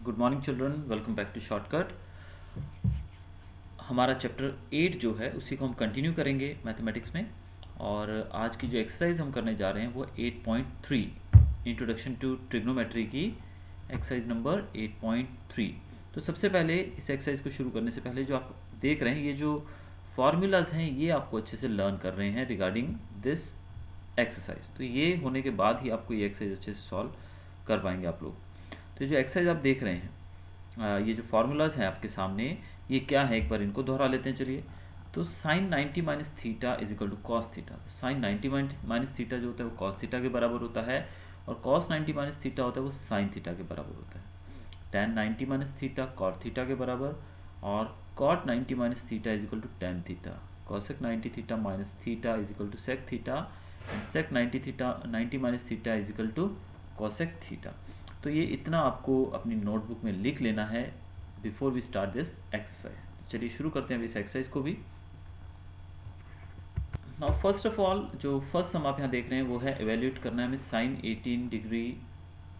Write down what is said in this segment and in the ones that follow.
Good morning children, welcome back to shortcut. हमारा chapter 8 जो है उसी को हम कंटिन्यू करेंगे मैथमेटिक्स में। और आज की जो एक्सरसाइज हम करने जा रहे हैं वो 8.3 इंट्रोडक्शन टू ट्रिग्नोमेट्री की एक्सरसाइज नंबर 8.3। तो सबसे पहले इस एक्सरसाइज को शुरू करने से पहले जो आप देख रहे हैं ये जो फार्मूलाज हैं ये आपको अच्छे से लर्न कर रहे हैं रिगार्डिंग दिस एक्सरसाइज। तो ये होने के बाद ही आपको ये एक्सरसाइज अच्छे से सॉल्व कर पाएंगे आप लोग। तो जो एक्सरसाइज आप देख रहे हैं ये जो फार्मूलाज हैं आपके सामने ये क्या है, एक बार इनको दोहरा लेते हैं चलिए। तो sine 90 minus theta is equal to cos theta. Sine 90 minus theta जो होता है वो कॉस थीटा के बराबर होता है, और कॉस 90 माइनस थीटा होता है वो साइन थीटा के बराबर होता है। Tan 90 minus theta cot theta के बराबर, और cot 90 minus theta is equal to tan theta. Cosec 90 theta minus theta is equal to sec theta, and sec 90 minus theta is equal to cosec theta. तो ये इतना आपको अपनी notebook में लिख लेना है before we start this exercise. चलिए शुरू करते हैं इस एक्सरसाइज को भी। नाउ फर्स्ट ऑफ ऑल जो फर्स्ट सम आप यहाँ देख रहे हैं वो है एवेल्यूएट करना है हमें sine 18 degree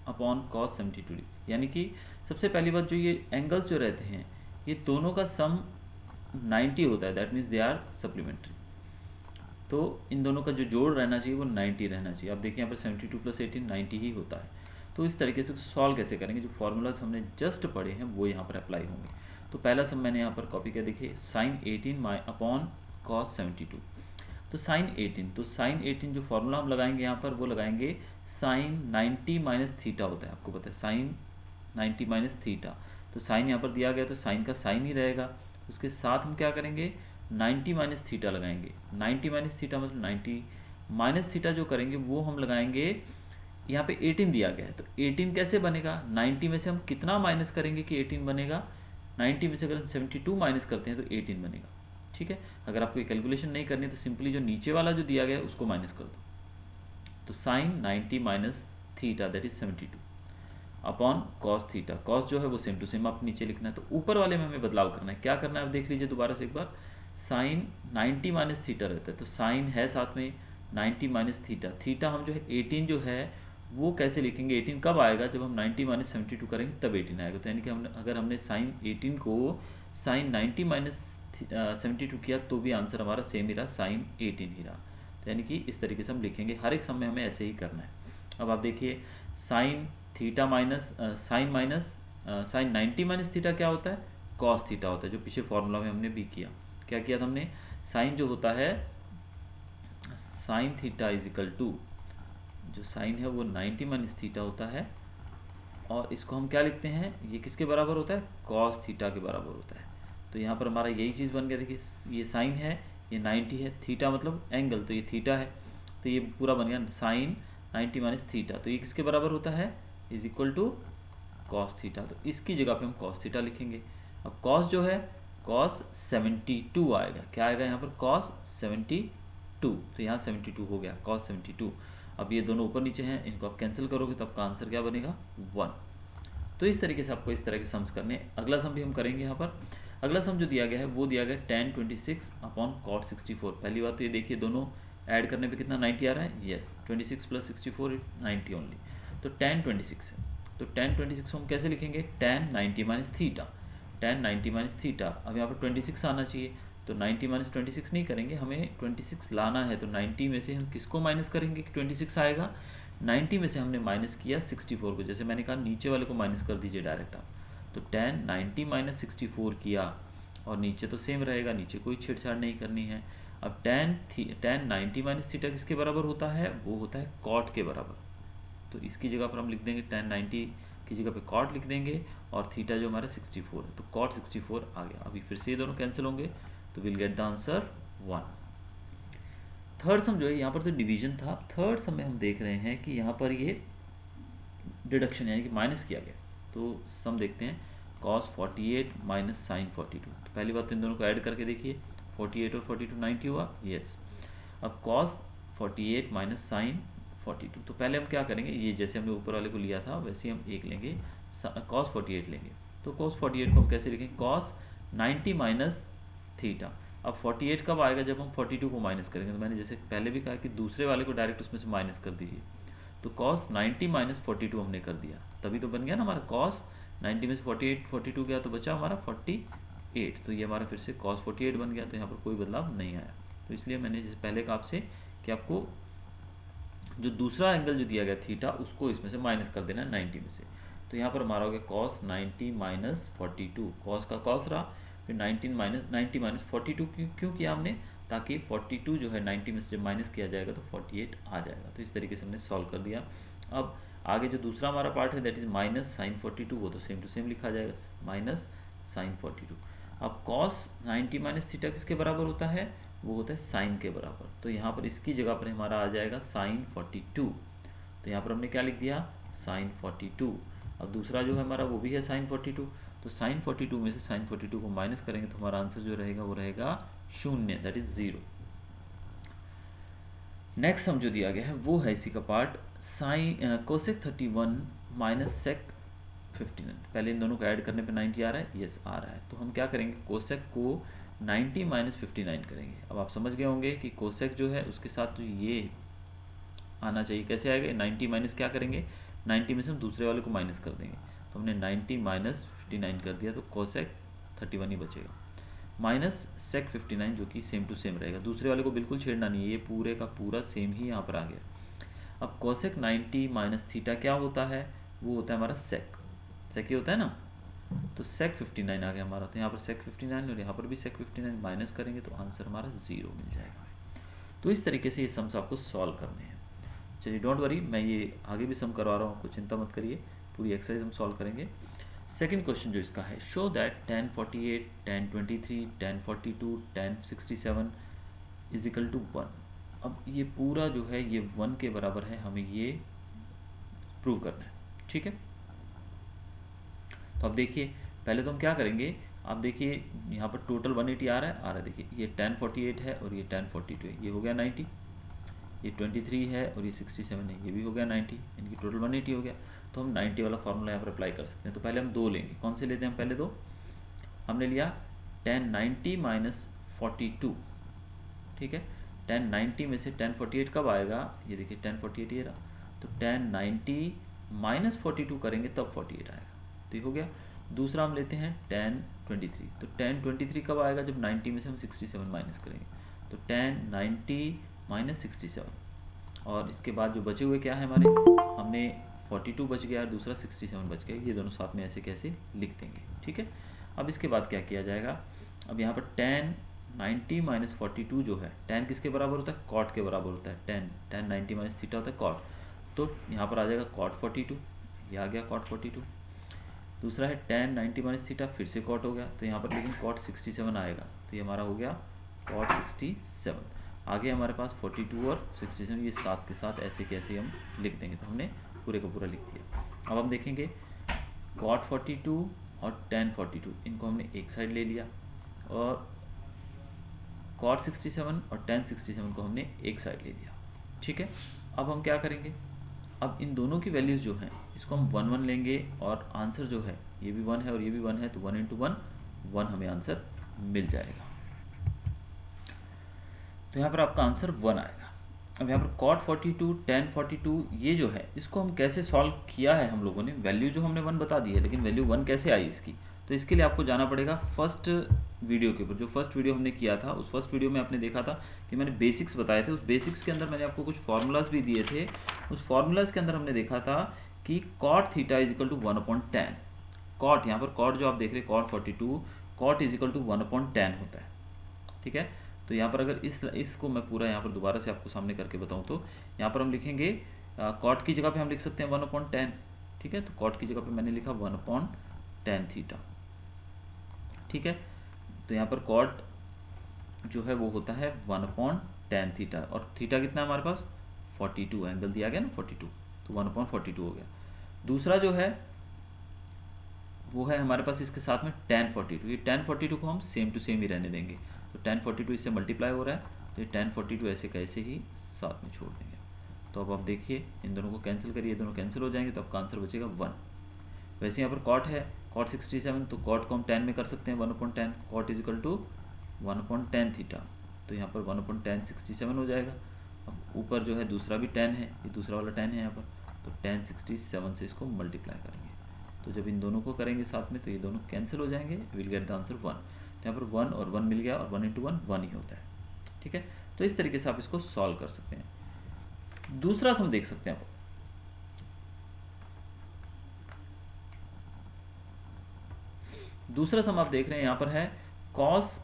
upon cos 72 degree. यानी कि सबसे पहली बात जो ये एंगल्स जो रहते हैं ये दोनों का सम 90 होता है, that means they are supplementary. तो इन दोनों का जो जोड़ रहना चाहिए वो 90 रहना चाहिए। आप देखिए यहाँ पर 72 प्लस 18 90 ही होता है। तो इस तरीके से सॉल्व कैसे करेंगे, जो फॉर्मूलाज हमने जस्ट पढ़े हैं वो यहाँ पर अप्लाई होंगे। तो पहला सम मैंने यहाँ पर कॉपी किया, देखिए साइन 18 अपॉन कॉस 72। तो साइन 18 जो फॉर्मूला हम लगाएंगे यहाँ पर वो लगाएंगे साइन 90 माइनस थीटा होता है, आपको पता है साइन 90 माइनस थीटा। तो साइन यहाँ पर दिया गया तो साइन का साइन ही रहेगा। उसके साथ हम क्या करेंगे 90 माइनस थीटा लगाएंगे। 90 माइनस थीटा मतलब 90 माइनस थीटा जो करेंगे वो हम लगाएंगे, यहाँ पे 18 दिया गया है तो 18 कैसे बनेगा, 90 में से हम कितना माइनस करेंगे कि 18 बनेगा। 90 में से अगर हम 72 माइनस करते हैं तो 18 बनेगा। ठीक है, अगर आपको ये कैलकुलेशन नहीं करनी तो सिंपली जो नीचे वाला जो दिया गया है उसको माइनस कर दो। तो sine 90 minus theta that is 72 upon cos theta. Cos जो है वो सेम टू सेम आप नीचे लिखना है, तो ऊपर वाले में हमें बदलाव करना है। क्या करना है आप देख लीजिए दोबारा से एक बार। साइन 90 माइनस थीटा रहता है तो साइन है साथ में 90 माइनस थीटा। थीटा हम जो है 18 जो है वो कैसे लिखेंगे, 18 कब आएगा जब हम 90 माइनस 72 करेंगे तब 18 आएगा। तो यानी कि हमने अगर हमने साइन 18 को साइन 90 माइनस 72 किया तो भी आंसर हमारा सेम ही रहा, साइन 18 ही रहा। तो यानी कि इस तरीके से हम लिखेंगे, हर एक सम में हमें ऐसे ही करना है। अब आप देखिए sine theta minus sine 90 minus theta क्या होता है, कॉस थीटा होता है, जो पीछे फॉर्मूला में हमने भी किया। क्या किया था हमने, साइन जो होता है sine theta is equal to, जो साइन है वो 90 माइनस थीटा होता है, और इसको हम क्या लिखते हैं, ये किसके बराबर होता है, कॉस थीटा के बराबर होता है। तो यहाँ पर हमारा यही चीज़ बन गया। देखिए ये साइन है, ये 90 है, थीटा मतलब एंगल, तो ये थीटा है, तो ये पूरा बन गया साइन 90 माइनस थीटा। तो ये किसके बराबर होता है, is equal to cos theta. तो इसकी जगह पे हम कॉस थीटा लिखेंगे। अब कॉस जो है कॉस 72 आएगा, क्या आएगा यहाँ पर कॉस 72। तो यहाँ 72 हो गया कॉस 72। अब ये दोनों ऊपर नीचे हैं, इनको आप कैंसिल करोगे तो आपका आंसर क्या बनेगा 1। तो इस तरीके से आपको इस तरह के सम्स करने। अगला सम भी हम करेंगे यहाँ पर। अगला सम जो दिया गया है वो दिया गया tan 26 अपॉन कॉट 64। पहली बात तो ये देखिए दोनों ऐड करने पे कितना 90 आ रहा है, यस 26 प्लस 64 90 ओनली। तो tan 26 है, तो tan 26 को हम कैसे लिखेंगे, tan 90 minus theta. tan 90 minus theta, अब यहाँ पर 26 आना चाहिए, तो 90 माइनस 26 नहीं करेंगे, हमें 26 लाना है। तो 90 में से हम किसको माइनस करेंगे कि 26 आएगा, 90 में से हमने माइनस किया 64 को। जैसे मैंने कहा नीचे वाले को माइनस कर दीजिए डायरेक्ट आप। तो tan 90 माइनस 64 किया, और नीचे तो सेम रहेगा, नीचे कोई छेड़छाड़ नहीं करनी है। अब tan 90 माइनस थीटा किसके बराबर होता है, वो होता है कॉट के बराबर। तो इसकी जगह पर हम लिख देंगे tan 90 की जगह पे कॉट लिख देंगे, और थीटा जो हमारा 64 है तो कॉट 64 आ गया। अभी फिर से ये दोनों कैंसिल होंगे तो will get the answer 1। Third sum जो है यहाँ पर तो डिवीजन था, थर्ड सम में हम देख रहे हैं कि यहाँ पर ये डिडक्शन यानी कि माइनस किया गया। तो सम देखते हैं, cos 48 माइनस साइन 42। तो पहली बात तो इन दोनों को ऐड करके देखिए, 48 और 42 90 हुआ, यस। अब cos 48 माइनस साइन 42, तो पहले हम क्या करेंगे, ये जैसे हमने ऊपर वाले को लिया था वैसे ही हम एक लेंगे, cos 48 लेंगे। तो cos 48 को हम कैसे लिखेंगे, cos 90 माइनस थीटा। अब 48 कब आएगा, जब हम 42 को माइनस करेंगे। तो मैंने जैसे पहले भी कहा कि दूसरे वाले को डायरेक्ट उसमें से माइनस कर दीजिए। तो cos 90 माइनस 42 हमने कर दिया, तभी तो बन गया ना हमारा cos 90 में से 42 गया तो बचा हमारा 48, तो ये हमारा फिर से cos 48 बन गया, तो यहाँ पर कोई बदलाव नहीं आया। तो इसलिए मैंने जैसे पहले कहा आपसे कि आपको जो दूसरा एंगल जो दिया गया थीटा उसको इसमें से माइनस कर देना है 90 में से। तो यहाँ पर हमारा हो गया cos 90 माइनस 42, कॉस का कॉस रहा, फिर 90 माइनस 42 क्यों किया हमने, ताकि 42 जो है 90 में से जब माइनस किया जाएगा तो 48 आ जाएगा। तो इस तरीके से हमने सॉल्व कर दिया। अब आगे जो दूसरा हमारा पार्ट है दैट इज माइनस साइन 42, वो तो सेम टू सेम लिखा जाएगा, माइनस साइन 42। अब cos 90 माइनस थीटा किसके बराबर होता है, वो होता है साइन के बराबर। तो यहाँ पर इसकी जगह पर हमारा आ जाएगा साइन 42, तो यहाँ पर हमने क्या लिख दिया, साइन 42। अब दूसरा जो है हमारा वो भी है साइन 42, तो साइन 42 में से साइन 42 को माइनस करेंगे तो हमारा आंसर जो रहेगा वो रहेगा 0, दैट इज 0। नेक्स्ट हम जो दिया गया है वो है इसी का part sine cosec 31 minus sec 59। पहले इन दोनों को ऐड करने पे 90 आ रहा है, यस आ रहा है। तो हम क्या करेंगे, कोसेक को 90 माइनस 59 करेंगे। अब आप समझ गए होंगे कि कोसेक जो है उसके साथ तो ये आना चाहिए, कैसे आएगा, 90 माइनस क्या करेंगे, 90 में से हम दूसरे वाले को माइनस कर देंगे, तो हमने 90 माइनस 59 कर दिया, तो कोसेक 31 ही बचेगा, माइनस सेक 59 जो कि सेम टू सेम रहेगा, दूसरे वाले को बिल्कुल छेड़ना नहीं है, ये पूरे का पूरा सेम ही यहाँ पर आ गया। अब कोसेक 90 माइनस थीटा क्या होता है, वो होता है हमारा सेक ही होता है ना, तो सेक 59 आ गया हमारा, तो यहाँ पर सेक 59 और यहाँ पर भी सेक 59 माइनस करेंगे तो आंसर हमारा 0 मिल जाएगा। तो इस तरीके से ये सम्स आपको सॉल्व करने हैं। चलिए डोंट वरी, मैं ये आगे भी सम करवा रहा हूँ, आपको चिंता मत करिए, पूरी एक्सरसाइज हम सॉल्व करेंगे। सेकेंड क्वेश्चन जो इसका है, show that tan 48, tan 23, tan 42, tan 67 is equal to 1। अब ये पूरा जो है ये 1 के बराबर है, हमें ये प्रूव करना है, ठीक है। तो अब देखिए पहले तो हम क्या करेंगे, आप देखिए यहाँ पर टोटल 180 आ रहा है, देखिए ये tan 48 है और ये tan 42 है, ये हो गया 90, ये 23 है और ये 67 है, ये भी हो गया 90, इनकी टोटल 180 हो गया। तो हम 90 वाला फॉर्मूला यहाँ पर अप्लाई कर सकते हैं। तो पहले हम दो लेंगे, कौन से लेते हैं हम, पहले दो हमने लिया tan 90 माइनस 42, ठीक है। tan 90 में से tan 48 कब आएगा, ये देखिए tan 48 ये रहा, तो tan 90 माइनस 42 करेंगे तब 48 आएगा, तो ये हो गया। दूसरा हम लेते हैं tan 23, तो tan 23 कब आएगा, जब 90 में से हम 67 माइनस करेंगे, तो tan 90 माइनस 67, और इसके बाद जो बचे हुए क्या है हमारे, हमने 42 बच गया और दूसरा 67 बच गया, ये दोनों साथ में ऐसे कैसे लिख देंगे, ठीक है। अब इसके बाद क्या किया जाएगा, अब यहाँ पर tan 90 माइनस 42 जो है, tan किसके बराबर होता है, cot के बराबर होता है, tan 90 माइनस थीटा होता है cot, तो यहाँ पर आ जाएगा cot 42, ये आ गया cot 42। दूसरा है tan 90 माइनस थीटा, फिर से cot हो गया, तो यहाँ पर लेकिन cot 67 आएगा, तो ये हमारा हो गया cot 67। आगे हमारे पास 42 और 67 ये साथ के साथ ऐसे कैसे हम लिख देंगे, तो हमने पूरे का पूरा लिख दिया। अब हम देखेंगे cot 42 और tan 42 इनको हमने एक साइड ले लिया, और cot 67 और tan 67 को हमने एक साइड ले लिया, ठीक है। अब हम क्या करेंगे, अब इन दोनों की वैल्यूज़ जो हैं इसको हम 1 1 लेंगे, और आंसर जो है ये भी 1 है और ये भी 1 है, तो 1 इंटू 1 1 हमें आंसर मिल जाएगा। तो यहाँ पर आपका आंसर 1 आएगा। अब यहाँ पर cot 42 tan 42 ये जो है इसको हम कैसे सॉल्व किया है हम लोगों ने, वैल्यू जो हमने 1 बता दी है, लेकिन वैल्यू 1 कैसे आई इसकी, तो इसके लिए आपको जाना पड़ेगा फर्स्ट वीडियो के ऊपर। जो फर्स्ट वीडियो हमने किया था उस फर्स्ट वीडियो में आपने देखा था कि मैंने बेसिक्स बताए थे, उस बेसिक्स के अंदर मैंने आपको कुछ फार्मूलाज भी दिए थे। उस फार्मूलाज के अंदर हमने देखा था कि cot theta is equal to 1/tan, cot यहाँ पर cot जो आप देख रहे हैं cot 42, cot is equal to 1/tan होता है, ठीक है। तो यहाँ पर अगर इसको मैं पूरा यहाँ पर दोबारा से आपको सामने करके बताऊँ तो यहाँ पर हम लिखेंगे cot की जगह पे हम लिख सकते हैं 1/tan, ठीक है। तो cot की जगह पे मैंने लिखा 1/tan थीटा, ठीक है। तो यहाँ पर cot जो है वो होता है 1/tan थीटा, और थीटा कितना है हमारे पास 42, एंगल दिया गया ना 42, तो 1/42 हो गया। दूसरा जो है वो है हमारे पास इसके साथ में tan 42, ये tan 42 को हम सेम टू सेम ही रहने देंगे, तो tan 42 इससे मल्टीप्लाई हो रहा है, तो ये tan 42 ऐसे कैसे ही साथ में छोड़ देंगे। तो अब आप देखिए इन दोनों को कैंसिल करिए, ये दोनों कैंसिल हो जाएंगे, तो आपका आंसर बचेगा 1। वैसे यहाँ पर cot है cot 67, तो cot को हम tan में कर सकते हैं 1/tan, cot is equal to 1/tan theta, तो यहाँ पर 1/tan 67 हो जाएगा। अब ऊपर जो है दूसरा भी tan है, ये दूसरा वाला tan है यहाँ पर, तो tan 67 से इसको मल्टीप्लाई करेंगे, तो जब इन दोनों को करेंगे साथ में तो ये दोनों कैंसिल हो जाएंगे, विल गेट द आंसर 1। तो यहाँ पर 1 और 1 मिल गया, और 1 इंटू 1 1 ही होता है। ठीक है, तो इस तरीके से आप इसको सॉल्व कर सकते हैं। दूसरा सम देख सकते हैं आप। दूसरा सम आप देख रहे हैं यहाँ पर है cos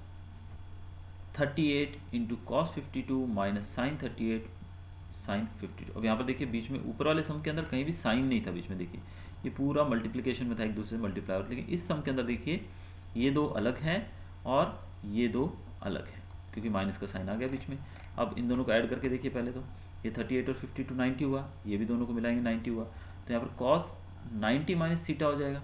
38 into cos 52 minus sine 38 sine 52। अब यहाँ पर देखिए बीच में ऊपर वाले सम के अंदर कहीं भी साइन नहीं था बीच में, देखिए ये पूरा मल्टीप्लिकेशन में था, एक दूसरे से मल्टीप्लाई होता, लेकिन इस सम के अंदर देखिए ये दो अलग हैं और ये दो अलग हैं, क्योंकि माइनस का साइन आ गया बीच में। अब इन दोनों को ऐड करके देखिए पहले तो ये 38 और 52 90 हुआ, ये भी दोनों को मिलाएंगे 90 हुआ। तो यहाँ पर कॉस 90 माइनस थीटा हो जाएगा,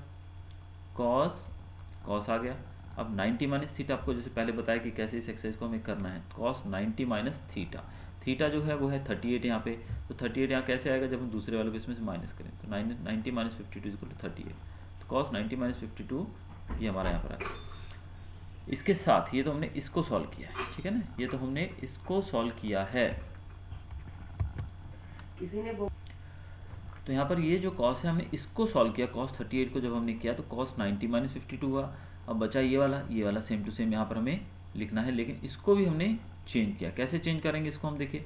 कॉस आ गया। अब 90 माइनस थीटा आपको जैसे पहले बताया कि कैसे इस एक्सरसाइज को हमें करना है। कॉस 90 माइनस थीटा, थीटा जो है वो है 38 यहाँ पे, तो 38 यहाँ कैसे आएगा जब हम दूसरे वाले को इसमें से माइनस करें, तो 90 माइनस 52 इक्वल टू 38। तो कॉस 90 माइनस 52 ये हमारा यहाँ पर आ गया। इसके साथ ये तो हमने इसको सॉल्व किया है, ठीक है ना, ये तो हमने इसको सॉल्व किया है। किसी ने तो यहाँ पर ये जो कॉस है हमने इसको सॉल्व किया, कॉस 38 को जब हमने किया तो कॉस 90 माइनस 52 हुआ। अब बचा ये वाला सेम टू सेम यहाँ पर हमें लिखना है, लेकिन इसको भी हमने चेंज किया। कैसे चेंज करेंगे इसको हम देखिए,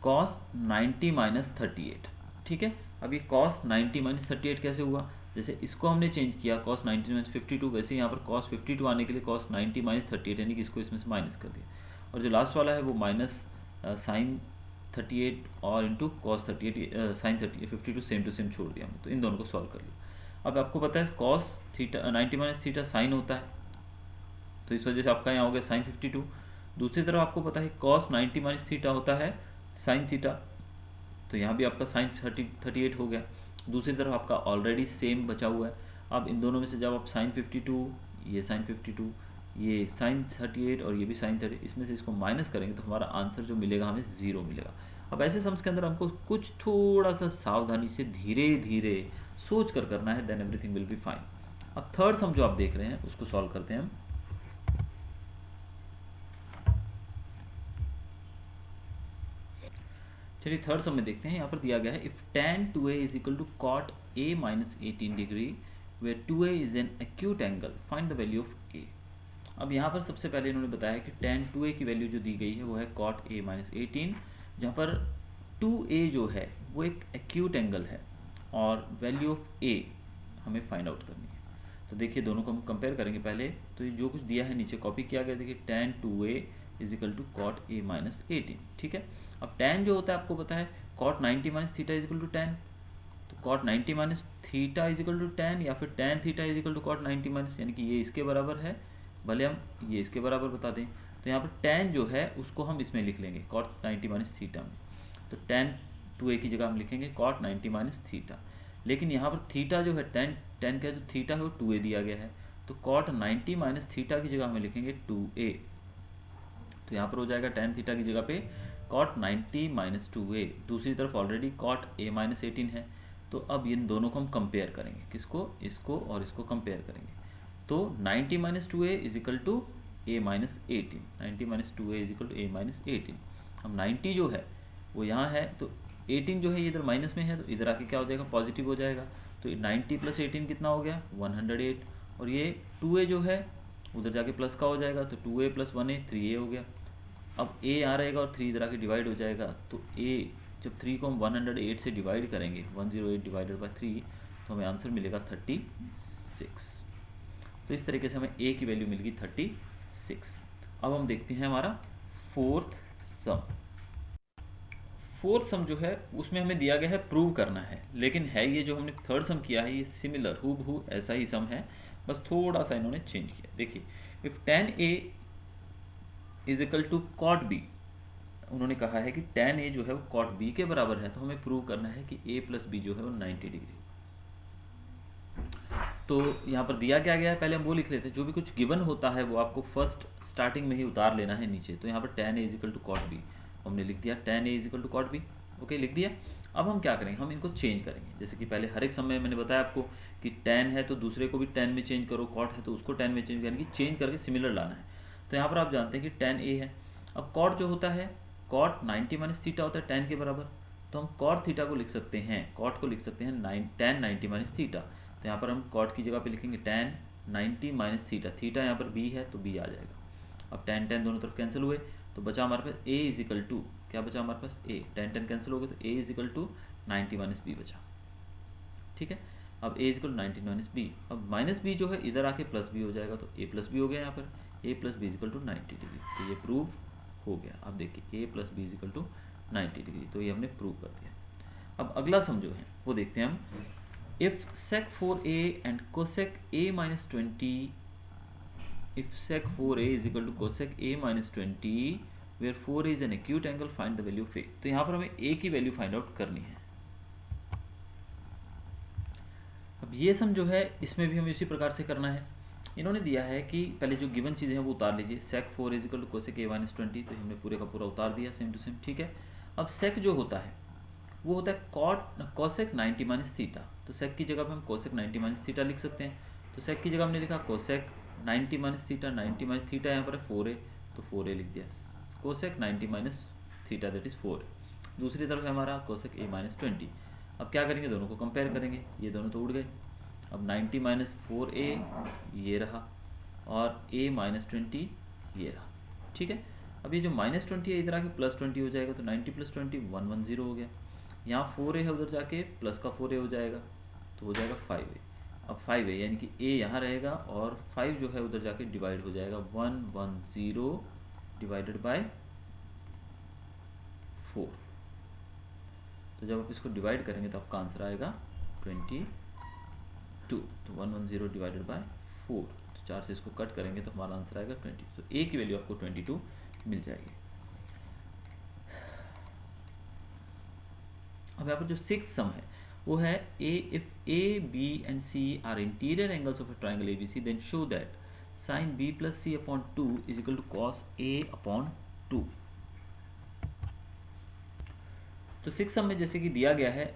कॉस 90 माइनस 38, ठीक है। अब ये कॉस 90 माइनस 38 कैसे हुआ, जैसे इसको हमने चेंज किया कॉस 90 माइनस 52, वैसे यहाँ पर कॉस 52 आने के लिए कॉस 90 माइनस 38 यानी कि इसको इसमें से माइनस कर दिया, और जो लास्ट वाला है वो माइनस साइन 38 और into cos 38 sine 52 same to same छोड़ दिया हमने, तो इन दोनों को सॉल्व कर लिया। अब आपको पता है cos theta 90 minus theta sine होता है, तो इस वजह से आपका यहाँ हो गया साइन 52। दूसरी तरफ आपको पता है कॉस 90 माइनस थीटा होता है साइन थीटा, तो यहाँ भी आपका साइन 38 हो गया। दूसरी तरफ आपका ऑलरेडी सेम बचा हुआ है। अब इन दोनों में से जब आप साइन 52, ये साइन 52, ये साइन 38 और ये भी साइन 30, इसमें से इसको माइनस करेंगे तो हमारा आंसर जो मिलेगा हमें 0 मिलेगा। अब ऐसे सम्स के अंदर हमको कुछ थोड़ा सा सावधानी से धीरे धीरे सोच कर करना है, then everything will be fine. अब थर्ड सम जो आप देख रहे हैं उसको सॉल्व करते हैं हम। चलिए थर्ड सम में देखते हैं। यहाँ पर दिया गया है if tan 2a is equal to cot a minus 18 degree where 2a is an acute angle, find the value of a। अब यहाँ पर सबसे पहले इन्होंने बताया कि tan 2a की वैल्यू जो दी गई है वो है cot a माइनस 18, जहाँ पर 2a जो है वो एक एक्यूट एंगल है और वैल्यू ऑफ a हमें फाइंड आउट करनी है। तो देखिए दोनों को हम कंपेयर करेंगे पहले, तो ये जो कुछ दिया है नीचे कॉपी किया गया, देखिए tan 2a is equal to cot a minus 18, ठीक है। अब tan जो होता है आपको पता है cot 90 minus theta is equal to tan, तो cot 90 minus theta is equal to tan, या फिर tan theta is equal to cot 90 minus, यानी कि ये इसके बराबर है, भले हम ये इसके बराबर बता दें। तो यहाँ पर tan जो है उसको हम इसमें लिख लेंगे cot 90 माइनस थीटा में, तो tan 2a की जगह हम लिखेंगे cot 90 माइनस थीटा। लेकिन यहाँ पर थीटा जो है tan का जो थीटा है वो 2a दिया गया है, तो cot 90 माइनस थीटा की जगह हमें लिखेंगे 2a। तो यहाँ पर हो जाएगा tan थीटा की जगह पे cot 90 माइनस 2a। दूसरी तरफ ऑलरेडी cot a माइनस 18 है, तो अब इन दोनों को हम कंपेयर करेंगे, किसको, इसको और इसको कंपेयर करेंगे। तो 90 minus 2a is equal to a minus 18, 90 minus 2a is equal to a minus 18। अब 90 जो है वो यहाँ है, तो 18 जो है ये इधर माइनस में है, तो इधर आके क्या हो जाएगा, पॉजिटिव हो जाएगा। तो 90 प्लस 18 कितना हो गया, 108, और ये 2a जो है उधर जाके प्लस का हो जाएगा, तो 2a प्लस 1a 3a हो गया। अब a आ रहेगा और 3 इधर आके डिवाइड हो जाएगा, तो a जब 3 को हम 108 से डिवाइड करेंगे, 108 डिवाइडेड बाई 3, तो हमें आंसर मिलेगा 36। तो इस तरीके से हमें a की वैल्यू मिल गई 36। अब हम देखते हैं हमारा फोर्थ सम। फोर्थ सम जो है उसमें हमें दिया गया है प्रूव करना है, लेकिन है ये जो हमने थर्ड सम किया है ये सिमिलर हूबहू ऐसा ही सम है, बस थोड़ा सा इन्होंने चेंज किया। देखिए if tan a is equal to cot b, उन्होंने कहा है कि tan a जो है वो cot b के बराबर है, तो हमें प्रूव करना है कि a प्लस b जो है वो 90 डिग्री। तो यहाँ पर दिया क्या गया है, पहले हम वो लिख लेते हैं, जो भी कुछ गिवन होता है वो आपको फर्स्ट स्टार्टिंग में ही उतार लेना है नीचे। तो यहाँ पर tan a is equal to cot b हमने लिख दिया, tan a is equal to cot b, okay लिख दिया। अब हम क्या करेंगे, हम इनको चेंज करेंगे, जैसे कि पहले हर एक समय मैंने बताया आपको कि tan है तो दूसरे को भी tan में चेंज करो, cot है तो उसको tan में चेंज करके चेंज करके सिमिलर लाना है। तो यहाँ पर आप जानते हैं कि tan a है। अब cot जो होता है cot 90 माइनस थीटा होता है tan के बराबर, तो हम cot थीटा को लिख सकते हैं, cot को लिख सकते हैं tan 90 माइनस थीटा। तो यहाँ पर हम कॉट की जगह पे लिखेंगे tan 90 माइनस थीटा, थीटा यहाँ पर b है तो b आ जाएगा। अब tan tan दोनों तरफ कैंसिल हुए तो बचा हमारे पास a इज इक्वल टू, क्या बचा हमारे पास a, tan tan कैंसिल हो गया तो a is equal to 90 minus B बचा। ठीक है, अब a is equal to 90 minus B, अब माइनस बी जो है इधर आके प्लस बी हो जाएगा तो a प्लस बी हो गया यहाँ पर, a plus B is equal to 90 degree. तो ये प्रूव हो गया। अब देखिए a plus B is equal to 90 degree, तो ये हमने प्रूव कर दिया। अब अगला सम जो है वो देखते हैं हम। If sec 4a and cosec a minus 20, if sec 4a is equal to cosec a minus 20, where 4a is an acute angle, find the value of a। तो यहाँ पर हमें a की वैल्यू फाइंड आउट करनी है। अब ये सम जो है इसमें भी हमें इसी प्रकार से करना है। इन्होंने दिया है कि पहले जो गिवन चीज़ें हैं वो उतार लीजिए, sec 4 is equal to cosec a minus 20, तो हमने पूरे का पूरा उतार दिया सेम टू सेम। ठीक है, अब sec जो होता है वो होता है cosec 90 माइनस थीटा, तो sec की जगह पे हम cosec 90 माइनस थीटा लिख सकते हैं। तो sec की जगह हमने लिखा cosec 90 minus theta, 90 minus theta यहाँ पर है 4a, तो 4a लिख दिया। cosec 90 minus theta that is 4a। दूसरी तरफ है हमारा cosec a माइनस 20। अब क्या करेंगे, दोनों को कंपेयर करेंगे, ये दोनों तो उड़ गए। अब 90 माइनस 4a ये रहा और a माइनस 20 ये रहा। ठीक है, अब ये जो माइनस 20 है इधर आके प्लस 20 हो जाएगा, तो 90 प्लस 20 110 हो गया। यहाँ 4a है उधर जाके प्लस का 4a हो जाएगा तो हो जाएगा 5a। अब 5a यानी कि a यहाँ रहेगा और 5 जो है उधर जाके डिवाइड हो जाएगा 110 डिवाइडेड बाय 4। तो जब आप इसको डिवाइड करेंगे तो आपका आंसर आएगा 22। तो 110 डिवाइडेड बाय 4, तो 4 से इसको कट करेंगे तो हमारा आंसर आएगा 20। तो a की वैल्यू आपको 22 मिल जाएगी। अब यहाँ पर जो सिक्स्थ सम है वो है if a b and c are interior angles of a triangle abc then show that sin b plus c upon 2 is equal to cos a upon 2। तो सिक्स्थ सम में जैसे कि दिया गया है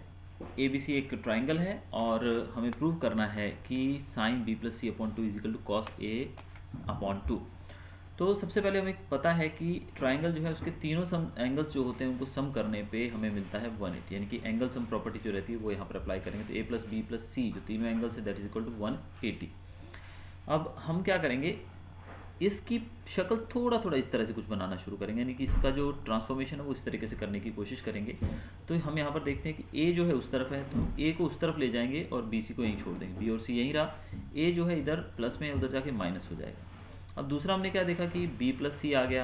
ABC एक ट्राइंगल है और हमें प्रूव करना है कि sin b plus c upon 2 is equal to cos a upon 2। तो सबसे पहले हमें पता है कि ट्राइंगल जो है उसके तीनों सम एंगल्स जो होते हैं उनको सम करने पे हमें मिलता है 180, यानी कि एंगल सम प्रॉपर्टी जो रहती है वो यहाँ पर अप्लाई करेंगे। तो a प्लस बी प्लस सी जो तीनों एंगल्स है दैट इज इक्वल टू 180। अब हम क्या करेंगे, इसकी शक्ल थोड़ा थोड़ा इस तरह से कुछ बनाना शुरू करेंगे, यानी कि इसका जो ट्रांसफॉर्मेशन है वो इस तरीके से करने की कोशिश करेंगे। तो हम यहाँ पर देखते हैं कि a जो है उस तरफ है तो हम a को उस तरफ ले जाएंगे और बी सी को यहीं छोड़ देंगे, b और c यहीं रहा, a जो है इधर प्लस में उधर जाके माइनस हो जाएगा। अब दूसरा हमने क्या देखा कि b प्लस सी आ गया।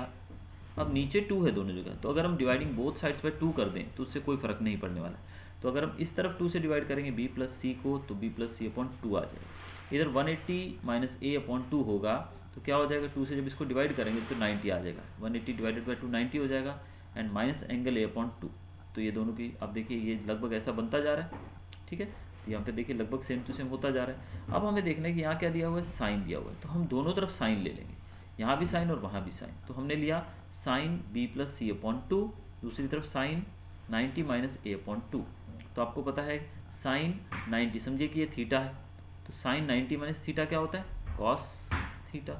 अब नीचे 2 है दोनों जगह, तो अगर हम डिवाइडिंग बोथ साइड्स पर 2 कर दें तो उससे कोई फ़र्क नहीं पड़ने वाला। तो अगर हम इस तरफ 2 से डिवाइड करेंगे b प्लस सी को तो b प्लस सी अपॉन 2 आ जाएगा। इधर 180 माइनस a अपॉन 2 होगा तो क्या हो जाएगा, 2 से जब इसको डिवाइड करेंगे तो 90 आ जाएगा। 180 डिवाइडेड बाई 2 90 हो जाएगा and minus angle a upon 2। तो ये दोनों की अब देखिए ये लगभग ऐसा बनता जा रहा है। ठीक है, यहाँ पे देखिए लगभग सेम टू सेम होता जा रहा है। अब हमें देखना है कि यहाँ क्या दिया हुआ है, साइन दिया हुआ है, तो हम दोनों तरफ साइन ले लेंगे, यहाँ भी साइन और वहाँ भी साइन। तो हमने लिया sign b plus C upon 2, दूसरी तरफ साइन 90 माइनस a अपॉन 2। तो आपको पता है साइन 90, समझिए कि ये थीटा है, तो साइन 90 माइनस थीटा क्या होता है, कॉस थीटा।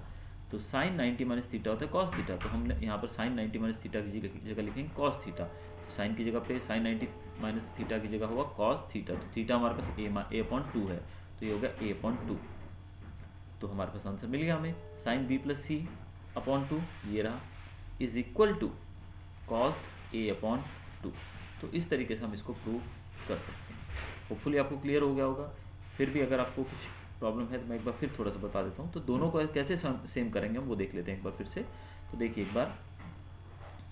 तो साइन 90 माइनस थीटा होता है कॉस थीटा, तो हमने यहाँ पर साइन 90 माइनस थीटा की जगह लिखेंगे कॉस थीटा। तो साइन की जगह पे साइन 90 माइनस थीटा की जगह होगा कॉस थीटा। तो थीटा हमारे पास a अपॉन 2 है, तो ये होगा a अपॉन 2। तो हमारे पास आंसर मिल गया हमें, sine b plus C upon 2 ये रहा is equal to cos a upon 2। तो इस तरीके से हम इसको प्रूव कर सकते हैं। होपफुली आपको क्लियर हो गया होगा। फिर भी अगर आपको कुछ प्रॉब्लम है तो मैं एक बार फिर थोड़ा सा बता देता हूँ। तो दोनों को कैसे सेम करेंगे हम वो देख लेते हैं एक बार फिर से। तो देखिए एक बार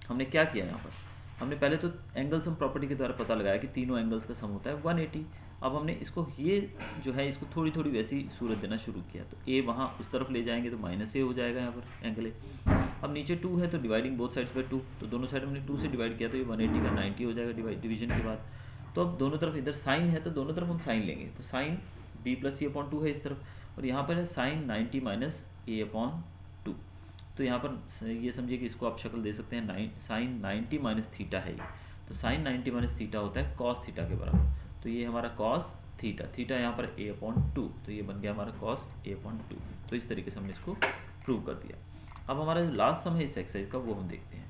हमने क्या किया, यहाँ पर हमने पहले तो एंगल सम प्रॉपर्टी के द्वारा पता लगाया कि तीनों एंगल्स का सम होता है 180। अब हमने इसको ये जो है इसको थोड़ी थोड़ी वैसी सूरत देना शुरू किया। तो a वहाँ उस तरफ ले जाएंगे तो माइनस a हो जाएगा यहाँ पर एंगल a। अब नीचे 2 है तो डिवाइडिंग बोथ साइड्स बाय 2, तो दोनों साइड हमने 2 से डिवाइड किया तो ये 180 का 90 हो जाएगा डिवीजन के बाद। तो अब दोनों तरफ इधर साइन है तो दोनों तरफ हम साइन लेंगे। तो sign b plus C upon 2 है इस तरफ, और यहाँ पर है साइन 90 माइनस a अपॉन 2। तो यहाँ पर ये समझिए कि इसको आप शक्ल दे सकते हैं साइन 90 माइनस थीटा है ये, तो साइन 90 माइनस थीटा होता है कॉस थीटा के बराबर। तो ये हमारा कॉस थीटा, थीटा यहाँ पर a अपॉन 2, तो ये बन गया हमारा कॉस a अपॉन 2। तो इस तरीके से हमने इसको प्रूव कर दिया। अब हमारा जो लास्ट सम है इस एक्सरसाइज का वो हम देखते हैं।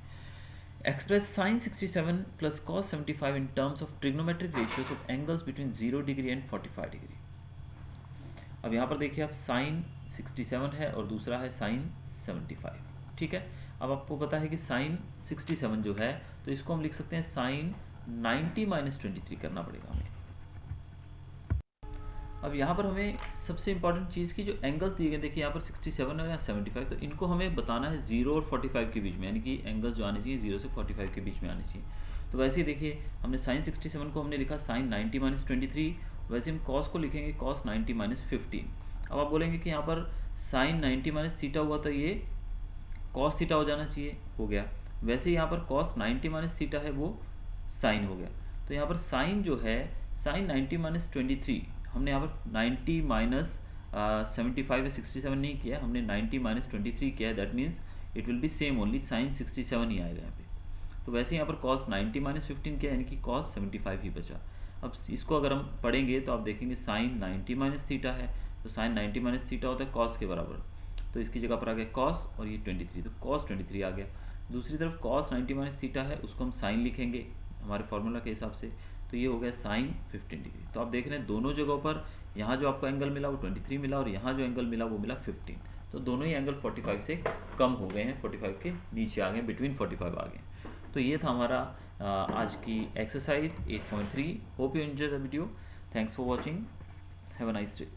Express sine 67 plus cos 75 in terms of trigonometric ratios of angles between 0 degree and 45 degree. अब यहाँ पर देखिए आप साइन 67 है और दूसरा है साइन 75, ठीक है। अब आपको पता है कि साइन 67 जो है तो इसको हम लिख सकते हैं साइन 90 माइनस 23 करना पड़ेगा हमें। अब यहाँ पर हमें सबसे इंपॉर्टेंट चीज़ की जो एंगल्स दिए गए, देखिए यहाँ पर 67 है या 75, तो इनको हमें बताना है 0 और 45 के बीच में, यानी कि एंगल्स जो आने चाहिए 0 से 45 के बीच में आने चाहिए। तो वैसे ही देखिए हमने साइन 67 को हमने लिखा साइन 90 माइनस 23, वैसे हम कॉस को लिखेंगे कॉस 90 माइनस 15। अब आप बोलेंगे कि यहाँ पर साइन 90 माइनस थीटा हुआ तो ये कॉस थीटा हो जाना चाहिए, हो गया। वैसे यहाँ पर कॉस 90 माइनस थीटा है वो साइन हो गया। तो यहाँ पर साइन जो है साइन 90 माइनस 23, हमने यहाँ पर 90 माइनस 75 या 67 नहीं किया, हमने 90 माइनस 23 किया है। That means it will be same only sine 67 ही आएगा यहाँ पे। तो वैसे यहाँ पर कॉस 90 माइनस 15 किया, यानी कि कॉस 75 ही बचा। अब इसको अगर हम पढ़ेंगे तो आप देखेंगे साइन 90 माइनस थीटा है, तो साइन 90 माइनस थीटा होता है कॉस के बराबर, तो इसकी जगह पर आ गया कॉस और ये 23, तो कॉस 23 आ गया। दूसरी तरफ कॉस 90 माइनस थीटा है, उसको हम साइन लिखेंगे हमारे फॉर्मूला के हिसाब से, तो ये हो गया साइन 15 डिग्री। तो आप देख रहे हैं दोनों जगहों पर यहाँ जो आपको एंगल मिला वो 23 मिला और यहाँ जो एंगल मिला वो मिला 15। तो दोनों ही एंगल 45 से कम हो गए हैं, 45 के नीचे आ गए, बिटवीन 45 आ गए। तो ये था हमारा आज की exercise 8.3। Hope you enjoy the video. Thanks for watching. Have a nice day.